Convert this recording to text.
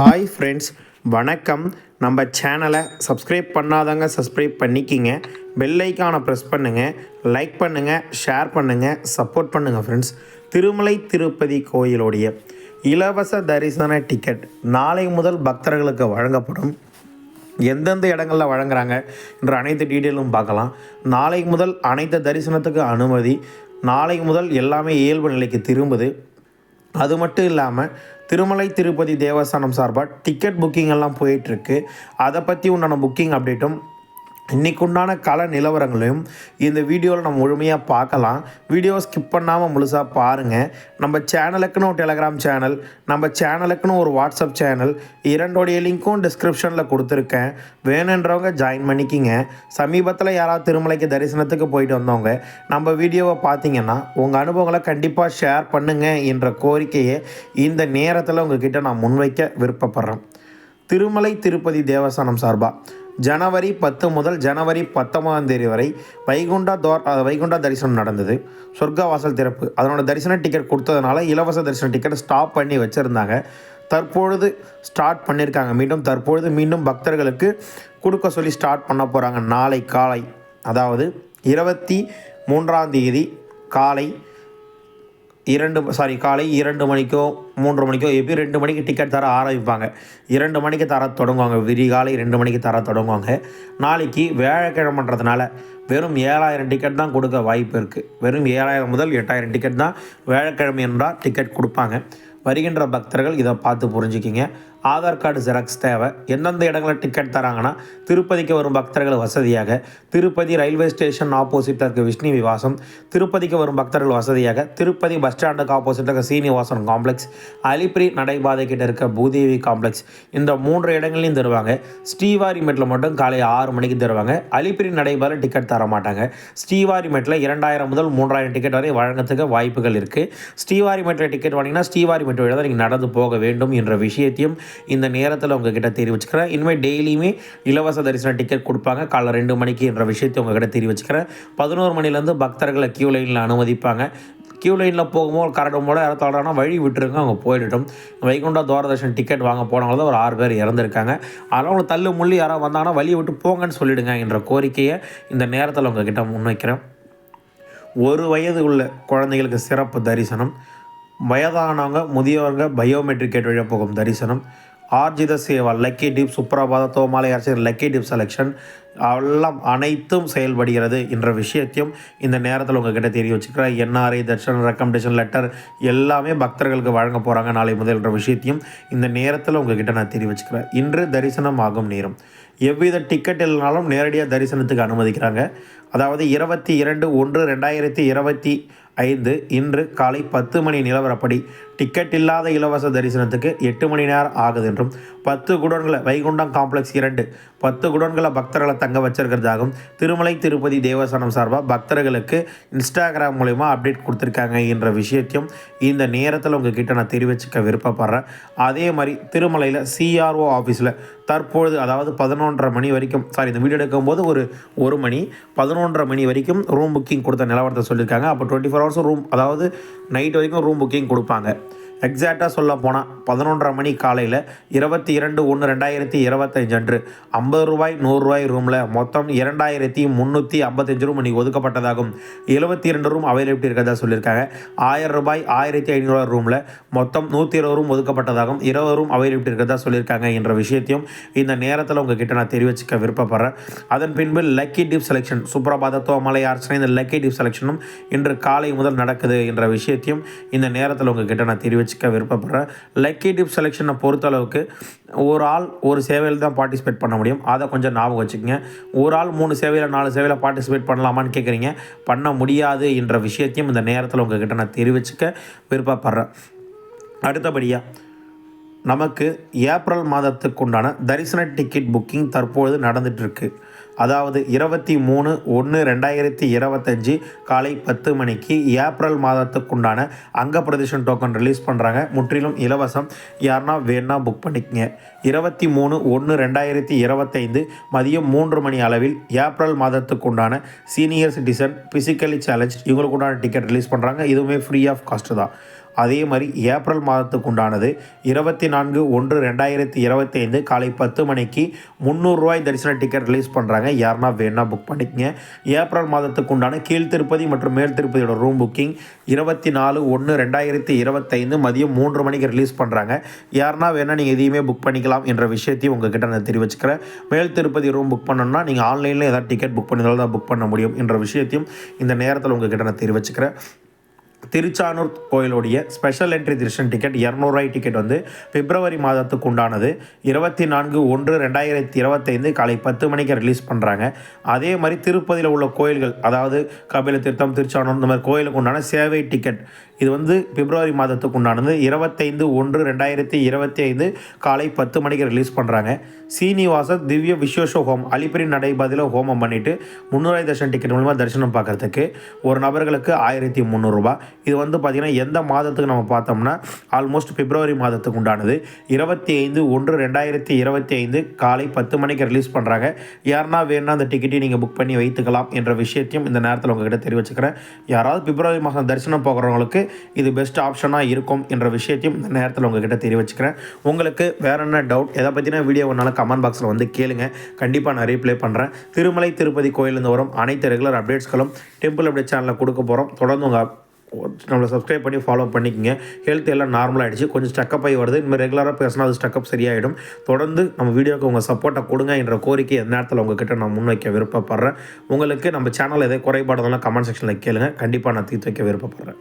Hi friends, வணக்கம். நம்ம சேனலை சப்ஸ்கிரைப் பண்ணாதவங்க சப்ஸ்கிரைப் பண்ணிக்கிங்க. பெல் ஐக்கானை ப்ரெஸ் பண்ணுங்கள், லைக் பண்ணுங்கள், ஷேர் பண்ணுங்கள், சப்போர்ட் பண்ணுங்கள் ஃப்ரெண்ட்ஸ். திருமலை திருப்பதி கோயிலுடைய இலவச தரிசன டிக்கெட் நாளை முதல் பக்தர்களுக்கு வழங்கப்படும். எந்தெந்த இடங்களில் வழங்குறாங்க என்ற அனைத்து டீட்டெயிலும் பார்க்கலாம். நாளை முதல் அனைத்து தரிசனத்துக்கு அனுமதி. நாளை முதல் எல்லாமே இயல்பு நிலைக்கு திரும்புது. அது மட்டும் இல்லாமல் திருமலை திருப்பதி தேவஸ்தானம் சார்பாக டிக்கெட் புக்கிங் எல்லாம் போயிட்டுருக்கு. அதை பற்றி உண்டான புக்கிங் அப்டேட்டும் இன்றைக்கு உண்டான கள நிலவரங்களையும் இந்த வீடியோவில் நம்ம முழுமையாக பார்க்கலாம். வீடியோ ஸ்கிப் பண்ணாமல் முழுசாக பாருங்கள். நம்ம சேனலுக்குன்னு ஒரு டெலகிராம் சேனல், நம்ம சேனலுக்குன்னு ஒரு வாட்ஸ்அப் சேனல், இரண்டோடைய லிங்க்கும் டிஸ்கிரிப்ஷனில் கொடுத்துருக்கேன். வேணுன்றவங்க ஜாயின் பண்ணிக்கிங்க. சமீபத்தில் யாராவது திருமலைக்கு தரிசனத்துக்கு போயிட்டு வந்தவங்க நம்ம வீடியோவை பார்த்தீங்கன்னா உங்கள் அனுபவங்களை கண்டிப்பாக ஷேர் பண்ணுங்கள் என்ற கோரிக்கையை இந்த நேரத்தில் உங்ககிட்ட நான் முன்வைக்க விருப்பப்படுறேன். திருமலை திருப்பதி தேவஸ்தானம் சார்பாக ஜனவரி 10 முதல் ஜனவரி 19 வரை வைகுண்டா தரிசனம் நடந்தது. சொர்க்கவாசல் திறப்பு, அதனோட தரிசன டிக்கெட் கொடுத்ததுனால இலவச தரிசன டிக்கெட் ஸ்டாப் பண்ணி வச்சுருந்தாங்க. தற்பொழுது ஸ்டார்ட் பண்ணியிருக்காங்க. மீண்டும் பக்தர்களுக்கு கொடுக்க சொல்லி ஸ்டார்ட் பண்ண போகிறாங்க. நாளை காலை, அதாவது 23 காலை காலை 2 மணிக்கோ 3 மணிக்கோ எப்படி 2 மணிக்கு டிக்கெட் தர ஆரம்பிப்பாங்க. 2 மணிக்கு தர தொடங்குவாங்க. விடிகாலை 2 மணிக்கு தர தொடங்குவாங்க. நாளைக்கு வியாழக்கிழமைன்றதுனால வெறும் 7000 டிக்கெட் தான் கொடுக்க வாய்ப்பு இருக்குது. வெறும் 7000 முதல் 8000 டிக்கெட் தான் வியாழக்கிழமை என்றால் டிக்கெட் கொடுப்பாங்க. வருகின்ற பக்தர்கள் இதை பார்த்து புரிஞ்சுக்கிங்க. ஆதார் கார்டு ஜெராக்ஸ் தேவை. எந்தெந்த இடங்களில் டிக்கெட் தராங்கன்னா, திருப்பதிக்கு வரும் பக்தர்கள் வசதியாக திருப்பதி ரயில்வே ஸ்டேஷன் ஆப்போசிட்டில் இருக்க விஷ்ணு விவாசம், திருப்பதிக்கு வரும் பக்தர்கள் வசதியாக திருப்பதி பஸ் ஸ்டாண்டுக்கு ஆப்போசிட்டில் இருக்க சீனிவாசன் காம்ப்ளெக்ஸ், அலிப்பிரி நடைபாதை கிட்ட இருக்க பூதேவி காம்ப்ளெக்ஸ், இந்த 3 இடங்களையும் தருவாங்க. ஸ்ரீவாரிமேட்டில் மட்டும் காலை 6 மணிக்கு தருவாங்க. அலிப்பிரி நடைபாதை டிக்கெட் தர மாட்டாங்க. ஸ்ரீவாரிமேட்டில் 2000 முதல் 3000 டிக்கெட் வரை வழங்கத்துக்கு வாய்ப்புகள் இருக்குது. ஸ்ரீவாரிமேட்டில் டிக்கெட் வாங்கினா ஸ்ரீவாரிமேட்டை விட நீங்கள் நடந்து போக வேண்டும் என்ற விஷயத்தையும் இந்த நேரத்தில் உங்ககிட்ட தெரிவிச்சுக்கிறேன். இனிமேல் டெய்லியுமே இலவச தரிசன டிக்கெட் கொடுப்பாங்க காலை 2 மணிக்கு என்ற விஷயத்தை உங்ககிட்ட தெரிவிச்சுக்கிறேன். 11 மணிலேருந்து பக்தர்களை கியூ லைனில் அனுமதிப்பாங்க. கியூ லைனில் போகும்போது கரடும்போட யாரும் தள்ளுறாங்கன்னா வழி விட்டுருங்க, அவங்க போயிடட்டும். வைகுண்டா தூரதர்ஷன் டிக்கெட் வாங்க போனவங்க தான் ஒரு 6 பேர் இறந்துருக்காங்க. அதனால் அவங்க தள்ளு முள்ளி யாராவது வந்தாங்கன்னா வழியை விட்டு போங்கன்னு சொல்லிவிடுங்க என்ற கோரிக்கையை இந்த நேரத்தில் உங்ககிட்ட முன்வைக்கிறேன். 1 வயது உள்ள குழந்தைகளுக்கு சிறப்பு தரிசனம், வயதானவங்க முதியவங்க பயோமெட்ரிக் கேட் வழியாக போகும் தரிசனம், ஆர்ஜித சேவா, லக்கி டிப், சுப்ரபாத, தோமாலை அரசர், லக்கி டிப் செலெக்ஷன் எல்லாம் அனைத்தும் செயல்படுகிறது என்ற விஷயத்தையும் இந்த நேரத்தில் உங்ககிட்ட தெரிய வச்சுக்கிறேன். என்ஆர்ஐ தர்ஷன் ரெக்கமெண்டேஷன் லெட்டர் எல்லாமே பக்தர்களுக்கு வழங்க போகிறாங்க நாளை முதல் என்ற விஷயத்தையும் இந்த நேரத்தில் உங்ககிட்ட நான் தெரிய வச்சுக்கிறேன். இன்று தரிசனம் ஆகும் நேரம், எவ்வித டிக்கெட் இல்லைனாலும் நேரடியாக தரிசனத்துக்கு அனுமதிக்கிறாங்க. அதாவது 22/1/2025 இன்று காலை 10 மணி நிலவரப்படி டிக்கெட் இல்லாத இலவச தரிசனத்துக்கு 8 மணி நேரம் ஆகுது என்றும், 10 குடோன்களை வைகுண்டம் காம்ப்ளெக்ஸ் 2 10 குடோன்களை பக்தர்களை தங்க வச்சிருக்கிறதாகவும் திருமலை திருப்பதி தேவஸ்தானம் சார்பாக பக்தர்களுக்கு இன்ஸ்டாகிராம் மூலமா அப்டேட் கொடுத்துருக்காங்க என்ற விஷயத்தையும் இந்த நேரத்தில் உங்ககிட்ட நான் தெரிவிச்சுக்க விருப்பப்படுறேன். அதே மாதிரி திருமலையில் சிஆர்ஓ ஆஃபீஸில் தற்பொழுது, அதாவது 11:30 மணி வரைக்கும், இந்த வீடியோ எடுக்கும்போது ஒரு 1 மணி 11:30 மணி வரைக்கும் ரூம் புக்கிங் கொடுத்த நிலவரத்தை சொல்லியிருக்காங்க. அப்போ 24 ஹவர்ஸ் ரூம், அதாவது நைட் வரைக்கும் ரூம் புக்கிங் கொடுப்பாங்க. எக்ஸாக்டாக சொல்ல போனால் 11:30 மணி காலையில் 22/1/2025 அன்று ₹50 ₹100 ரூமில் மொத்தம் 2355 ரூம் இன்றைக்கி ஒதுக்கப்பட்டதாகவும், 72 ரூம் அவைலபிலிட்டி இருக்கிறதா சொல்லியிருக்காங்க. ₹1000 1500 ரூமில் மொத்தம் 120 ரூம் ஒதுக்கப்பட்டதாகவும், 20 ரூம் அவைலபிலிட்டி இருக்கிறதா சொல்லியிருக்காங்க என்ற விஷயத்தையும் இந்த நேரத்தில் உங்ககிட்ட நான் தெரிவிச்சுக்க விருப்பப்படுறேன். அதன் பின்பு லக்கி டிப் செலெக்ஷன், சுப்ரபாத, தோமலை அர்ச்சனை, இந்த லக்கி டிப் செலெக்ஷனும் இன்று காலை முதல் நடக்குது என்ற விஷயத்தையும் இந்த நேரத்தில் உங்ககிட்ட நான் தெரிவிச்சுக்க விருப்பப்படுறேன். லக்கி டிப் செலெக்ஷனை பொறுத்தளவுக்கு ஒரு ஆள் ஒரு சேவையில் தான் பார்ட்டிசிபேட் பண்ண முடியும். அதை கொஞ்சம் ஞாபகம் வச்சுக்கோங்க. ஒரு ஆள் 3 சேவையில் 4 சேவையில் பார்ட்டிசிபேட் பண்ணலாமான்னு கேட்குறீங்க. பண்ண முடியாது என்ற விஷயத்தையும் இந்த நேரத்தில் உங்ககிட்ட நான் தெரிவிச்சுக்க விருப்பப்படுறேன். அடுத்தபடியாக நமக்கு ஏப்ரல் மாதத்துக்குண்டான தரிசன டிக்கெட் புக்கிங் தற்பொழுது நடந்துகிட்ருக்கு. அதாவது 23/1/2025 காலை 10 மணிக்கு ஏப்ரல் மாதத்துக்குண்டான அங்க பிரதேசன் டோக்கன் ரிலீஸ் பண்ணுறாங்க. முற்றிலும் இலவசம். யாருன்னா வேணா புக் பண்ணிக்கங்க. 23/1/2025 மதியம் 3 மணி அளவில் ஏப்ரல் மாதத்துக்குண்டான சீனியர் சிட்டிசன், பிசிக்கலி சேலஞ்ச் இவங்களுக்குண்டான டிக்கெட் ரிலீஸ் பண்ணுறாங்க. இதுவுமே ஃப்ரீ ஆஃப் காஸ்ட்டு தான். அதே மாதிரி ஏப்ரல் மாதத்துக்கு உண்டானது 24/1/2025 காலை 10 மணிக்கு ரூ. 300 தரிசன டிக்கெட் ரிலீஸ் பண்ணுறாங்க. யாருன்னா வேணா புக் பண்ணிக்கங்க. ஏப்ரல் மாதத்துக்கு உண்டான கீழ் திருப்பதி மற்றும் மேல் திருப்பதியோட ரூம் புக்கிங் 24/1/2025 மதியம் 3 மணிக்கு ரிலீஸ் பண்ணுறாங்க. யாருன்னா வேணா நீங்கள் எதையுமே புக் பண்ணிக்கலாம் என்ற விஷயத்தையும் உங்ககிட்ட நான் தெரிவிச்சுக்கிறேன். மேல் திருப்பதி ரூம் புக் பண்ணணும்னா நீங்கள் ஆன்லைனில் ஏதாவது டிக்கெட் புக் பண்ணினாலும் தான் புக் பண்ண முடியும் என்ற விஷயத்தையும் இந்த நேரத்தில் உங்ககிட்ட நான் தெரிவிச்சுக்கிறேன். திருச்சானூர் கோயிலுடைய ஸ்பெஷல் என்ட்ரி தரிசன டிக்கெட் 200 டிக்கெட் வந்து பிப்ரவரி மாதத்துக்கு உண்டானது 24/1/2025 காலை 10 மணிக்கு ரிலீஸ் பண்ணுறாங்க. அதே மாதிரி திருப்பதியில் உள்ள கோயில்கள், அதாவது கபில தீர்த்தம், திருச்சானூர், இந்த மாதிரி கோயிலுக்கு உண்டான சேவை டிக்கெட் இது வந்து பிப்ரவரி மாதத்துக்கு உண்டானது 25/1/2025 காலை 10 மணிக்கு ரிலீஸ் பண்ணுறாங்க. சீனிவாச திவ்ய விசேஷ ஹோம் அலிப்பிரி நடைபாதையில் ஹோமம் பண்ணிவிட்டு 300 தரிசன டிக்கெட் மூலமாக தரிசனம் பார்க்குறதுக்கு ஒரு நபர்களுக்கு 1300 ரூபாய். இது வந்து பார்த்திங்கன்னா எந்த மாதத்துக்கு நம்ம பார்த்தோம்னா ஆல்மோஸ்ட் பிப்ரவரி மாதத்துக்கு உண்டானது 25/1/2025 காலை 10 மணிக்கு ரிலீஸ் பண்ணுறாங்க. யாருன்னா வேணா அந்த டிக்கெட்டையும் நீங்கள் புக் பண்ணி வைத்துக்கலாம் என்ற விஷயத்தையும் இந்த நேரத்தில் உங்ககிட்ட தெரிவிச்சுக்கிறேன். யாராவது பிப்ரவரி மாதம் தரிசனம் போகிறவங்களுக்கு இது பெஸ்ட் ஆப்ஷனாக இருக்கும் என்ற விஷயத்தையும் இந்த நேரத்தில் உங்ககிட்ட தெரிவிச்சுக்கிறேன். உங்களுக்கு வேறு என்ன டவுட், எதை பற்றின வீடியோ ஒன்றாலும் கமெண்ட் பாக்ஸில் வந்து கேளுங்க. கண்டிப்பாக நான் ரீப்ளை பண்ணுறேன். திருமலை திருப்பதி கோயிலேருந்து வரும் அனைத்து ரெகுலர் அப்டேட்ஸ்களும் டெம்பிள் அப்டேட் சேனலில் கொடுக்க போகிறோம். தொடர்ந்து உங்கள் நம்மளை சப்ஸ்கிரைப் பண்ணி ஃபாலோ பண்ணிக்கோங்க. ஹெல்த் எல்லாம் நார்மலாக ஆகிடுச்சு, கொஞ்சம் ஸ்டக்கப் ஆகி வருது. இனிமேல் ரெகுலராக பேசினா அது ஸ்டக்கப் சரியாயிடும். தொடர்ந்து நம்ம வீடியோக்கு உங்கள் சப்போர்ட்டை கொடுங்க என்ற கோரிக்கை இந்த நேரத்தில் உங்ககிட்ட நான் முன்வைக்க விருப்பப்படுறேன். உங்களுக்கு நம்ம சேனலில் எதை குறைபாடுதெல்லாம் கமெண்ட் செக்ஷனில் கேளுங்க. கண்டிப்பாக நான் தீர்த்து வைக்க விருப்பப்படுறேன்.